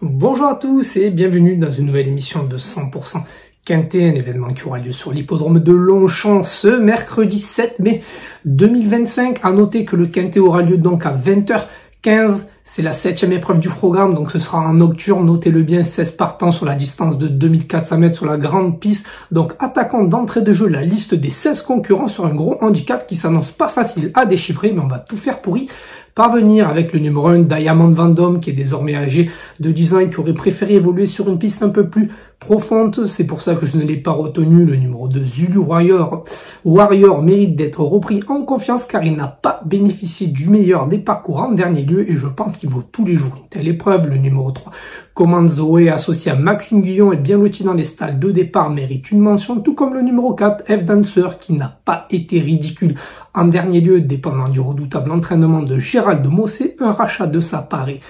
Bonjour à tous et bienvenue dans une nouvelle émission de 100% Quintet, un événement qui aura lieu sur l'hippodrome de Longchamp ce mercredi 7 mai 2025. À noter que le Quintet aura lieu donc à 20h15. C'est la 7e épreuve du programme, donc ce sera en nocturne. Notez-le bien, 16 partants sur la distance de 2400 mètres sur la grande piste. Donc attaquant d'entrée de jeu la liste des 16 concurrents sur un gros handicap qui s'annonce pas facile à déchiffrer, mais on va tout faire pour y parvenir avec le numéro 1, Diamond Vendôme, qui est désormais âgé de 10 ans et qui aurait préféré évoluer sur une piste un peu plus profonde. C'est pour ça que je ne l'ai pas retenu. Le numéro 2, Zulu Warrior mérite d'être repris en confiance car il n'a pas bénéficié du meilleur des parcours en dernier lieu et je pense qu'il vaut tous les jours une telle épreuve. Le numéro 3, Command Zoé, associé à Maxime Guillon, est bien loti dans les stalles de départ, mérite une mention, tout comme le numéro 4, F Dancer, qui n'a pas été ridicule. En dernier lieu, dépendant du redoutable entraînement de Gérald de Mossé, un rachat de sa parée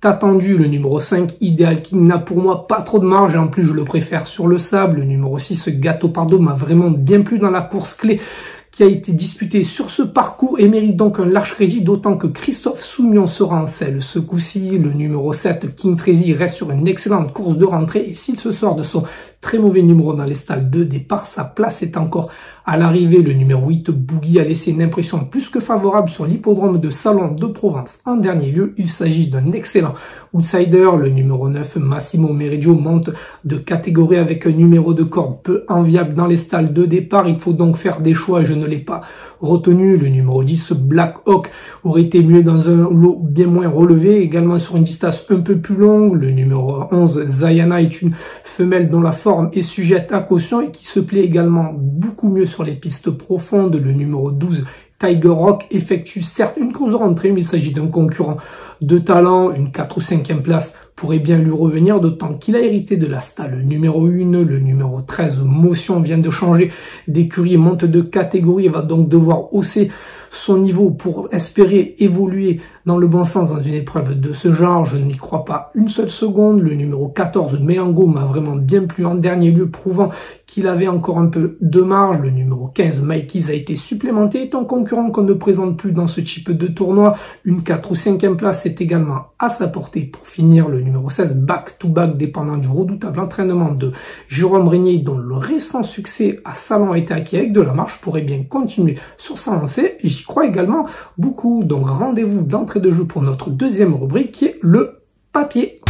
attendu. Le numéro 5, Idéal, qui n'a pour moi pas trop de marge et en plus je le préfère sur le sable. Le numéro 6, Gâteau Pardo, m'a vraiment bien plu dans la course clé qui a été disputée sur ce parcours et mérite donc un large crédit, d'autant que Christophe Soumillon sera en selle ce coup-ci. Le numéro 7, King Trazy, reste sur une excellente course de rentrée et s'il se sort de son très mauvais numéro dans les stalles de départ, sa place est encore à l'arrivée. Le numéro 8, Boogie, a laissé une impression plus que favorable sur l'hippodrome de Salon de Provence. En dernier lieu, il s'agit d'un excellent outsider. Le numéro 9, Massimo Meridio, monte de catégorie avec un numéro de corde peu enviable dans les stalles de départ. Il faut donc faire des choix et je ne l'ai pas retenu. Le numéro 10, Black Hawk, aurait été mieux dans un lot bien moins relevé, également sur une distance un peu plus longue. Le numéro 11, Zayana, est une femelle dont la forme est sujette à caution et qui se plaît également beaucoup mieux sur les pistes profondes. Le numéro 12, Tiger Rock, effectue certes une course de rentrée, mais il s'agit d'un concurrent de talent. Une 4 ou 5e place pourrait bien lui revenir, d'autant qu'il a hérité de la stalle numéro 1. Le numéro 13, Motion, vient de changer d'écurie, monte de catégorie et va donc devoir hausser son niveau pour espérer évoluer dans le bon sens dans une épreuve de ce genre. Je n'y crois pas une seule seconde. Le numéro 14, Meango, m'a vraiment bien plu en dernier lieu, prouvant qu'il avait encore un peu de marge. Le numéro 15, Mikey's, a été supplémenté, est un concurrent qu'on ne présente plus dans ce type de tournoi. Une 4 ou 5e place est également à sa portée. Pour finir, le numéro 16, Back to Back, dépendant du redoutable entraînement de Jérôme Régnier, dont le récent succès à Salon a été acquis avec de la marche, pourrait bien continuer sur sa lancée. J'y crois également beaucoup. Donc rendez-vous d'entrée de jeu pour notre deuxième rubrique qui est le papier.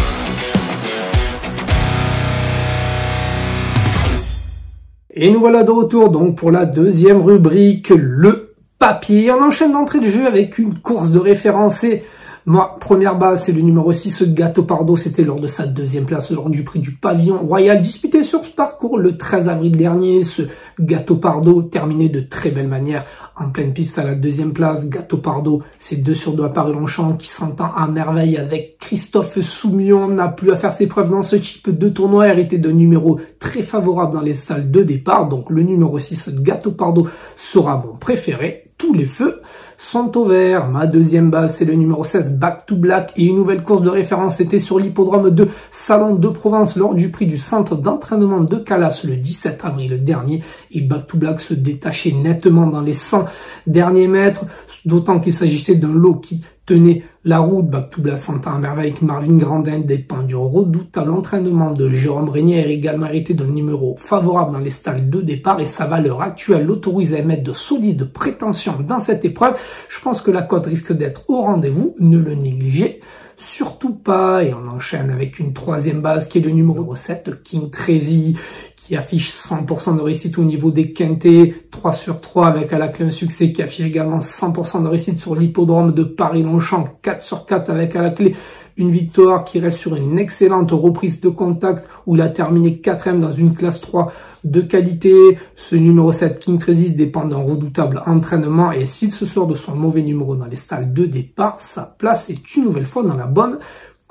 Et nous voilà de retour donc pour la deuxième rubrique, le papier. On enchaîne d'entrée de jeu avec une course de référence. Et moi, première base, c'est le numéro 6, Gâteau Pardo. C'était lors de sa deuxième place lors du prix du Pavillon Royal disputé sur ce parcours le 13 avril dernier. Ce Gâteau Pardo terminé de très belle manière en pleine piste à la deuxième place. Gâteau Pardo, c'est 2 sur 2 à Paris-Longchamp qui s'entend à merveille avec Christophe Soumillon. N'a plus à faire ses preuves dans ce type de tournoi, hérité d'un numéro très favorable dans les salles de départ. Donc le numéro 6, Gâteau Pardo, sera mon préféré. Tous les feux sont au vert. Ma deuxième base, c'est le numéro 16, Back to Black. Et une nouvelle course de référence, c'était sur l'hippodrome de Salon de Provence lors du prix du centre d'entraînement de Calas le 17 avril dernier. Et Back to Black se détachait nettement dans les 100 derniers mètres, d'autant qu'il s'agissait d'un lot qui tenait la route. Back to Black s'entend à merveille avec Marvin Grandin, dépend du redoutable l'entraînement de Jérôme Régnier, également hérité d'un numéro favorable dans les stalles de départ et sa valeur actuelle l'autorise à émettre de solides prétentions dans cette épreuve. Je pense que la cote risque d'être au rendez-vous, ne le négligez surtout pas. Et on enchaîne avec une troisième base qui est le numéro 7, King Trazy, qui affiche 100% de réussite au niveau des quintés, 3 sur 3 avec à la clé un succès qui affiche également 100% de réussite sur l'hippodrome de Paris-Longchamp, 4 sur 4 avec à la clé une victoire qui reste sur une excellente reprise de contact où il a terminé 4e dans une classe 3 de qualité. Ce numéro 7, King Trazy, dépend d'un redoutable entraînement et s'il se sort de son mauvais numéro dans les stalles de départ, sa place est une nouvelle fois dans la bonne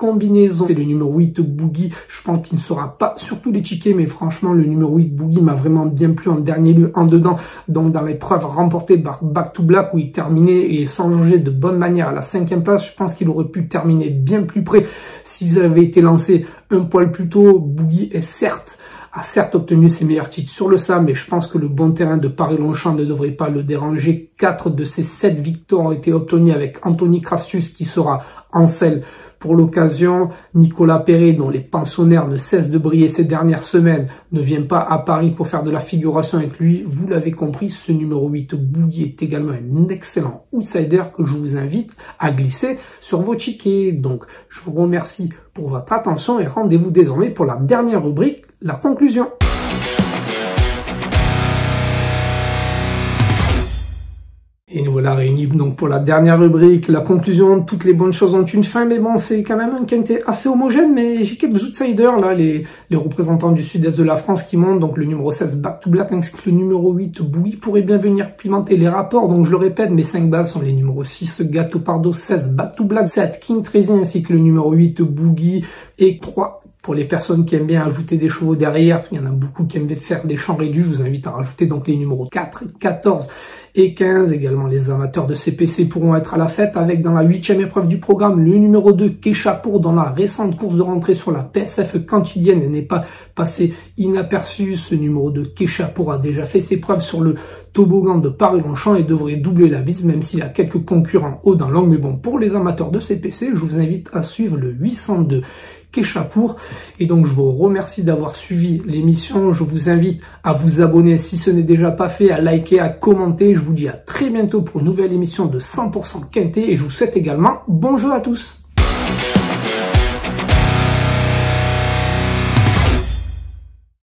combinaison. C'est le numéro 8 Boogie, je pense qu'il ne sera pas sur tous les tickets, mais franchement le numéro 8 Boogie m'a vraiment bien plu en dernier lieu, en dedans, donc dans l'épreuve remportée par Back to Black où il terminait et sans changer de bonne manière à la 5e place. Je pense qu'il aurait pu terminer bien plus près s'ils avaient été lancés un poil plus tôt. Boogie a certes obtenu ses meilleurs titres sur le sable, mais je pense que le bon terrain de Paris-Longchamp ne devrait pas le déranger. 4 de ses 7 victoires ont été obtenues avec Anthony Crassus qui sera en selle pour l'occasion. Nicolas Perret, dont les pensionnaires ne cessent de briller ces dernières semaines, ne vient pas à Paris pour faire de la figuration avec lui. Vous l'avez compris, ce numéro 8 Boogie est également un excellent outsider que je vous invite à glisser sur vos tickets. Donc, je vous remercie pour votre attention et rendez-vous désormais pour la dernière rubrique, la conclusion. Et nous voilà réunis donc pour la dernière rubrique, la conclusion. Toutes les bonnes choses ont une fin, mais bon, c'est quand même un quintet assez homogène, mais j'ai quelques outsiders là, les représentants du sud-est de la France qui montent. Donc le numéro 16 Back to Black ainsi que le numéro 8 Boogie pourrait bien venir pimenter les rapports. Donc je le répète, mes 5 bases sont les numéros 6 Gâteau Pardo, 16 Back to Black, 7 King Trazy ainsi que le numéro 8 Boogie et 3 pour les personnes qui aiment bien ajouter des chevaux derrière. Il y en a beaucoup qui aiment faire des champs réduits. Je vous invite à rajouter donc les numéros 4, 14 et 15. Également, les amateurs de CPC pourront être à la fête avec dans la 8e épreuve du programme le numéro 2 Kéchapour dans la récente course de rentrée sur la PSF Cantilienne et n'est pas passé inaperçu. Ce numéro 2 Kéchapour a déjà fait ses preuves sur le toboggan de Paris-Longchamp et devrait doubler la mise même s'il y a quelques concurrents haut dans l'angle. Mais bon, pour les amateurs de CPC, je vous invite à suivre le 802 Kéchapour. Et donc je vous remercie d'avoir suivi l'émission. Je vous invite à vous abonner si ce n'est déjà pas fait, à liker, à commenter. Je vous dis à très bientôt pour une nouvelle émission de 100% Quintet et je vous souhaite également bon jeu à tous.